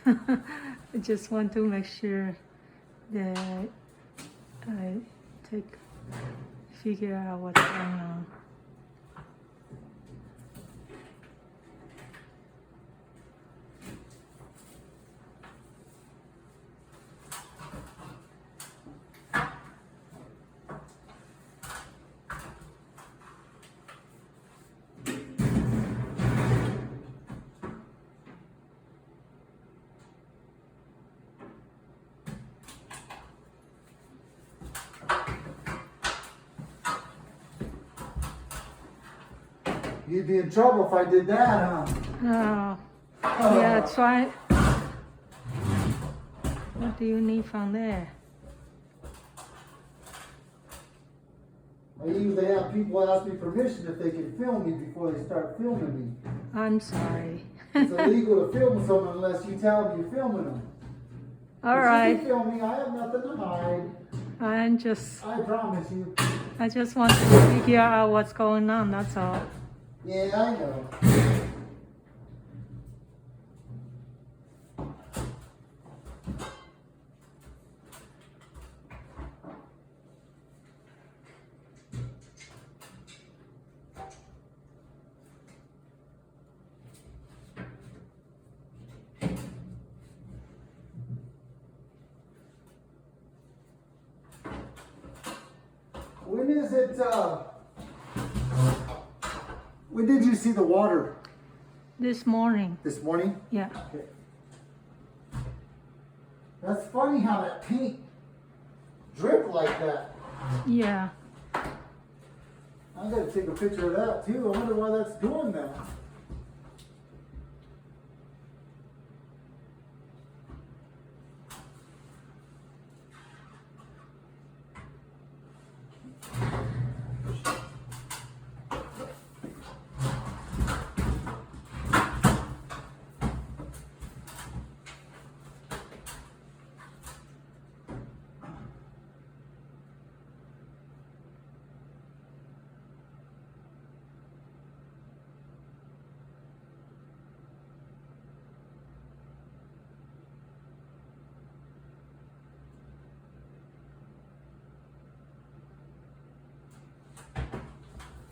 I just want to make sure that I figure out what's going on. You'd be in trouble if I did that, huh? Oh, yeah, try. What do you need from there? I usually have people ask me permission if they can film me before they start filming me. I'm sorry. It's illegal to film someone unless you tell me you're filming them. All If right. you can film me, I have nothing to hide. I promise you. just want to figure out what's going on, that's all. Yeah, I know. When is it, when did you see the water? This morning, This morning? yeah. Okay. That's funny how that paint dripped like that. Yeah. I gotta take a picture of that too. I wonder why that's doing that.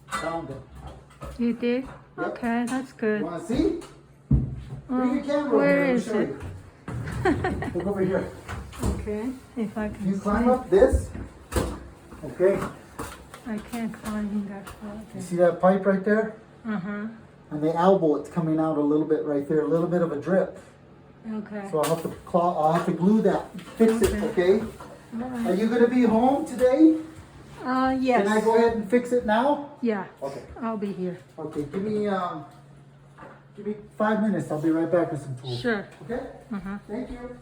Found it. You did? Yep. Okay, that's good. You wanna see? Bring your camera Where over here. is Let me it? show you. Look over here. Okay, if I can You climb see. up this. Okay. I can't climb that You far. see that pipe right there? Uh-huh. And the elbow, it's coming out a little bit right there, a little bit of a drip. Okay. So I'll have to glue that, fix it, okay? All Are right. you gonna be home today? Yes. Can I go ahead and fix it now? Yeah, Okay. I'll be here. Okay, give me 5 minutes. I'll be right back with some tools. Sure. Okay? Uh-huh. Thank you.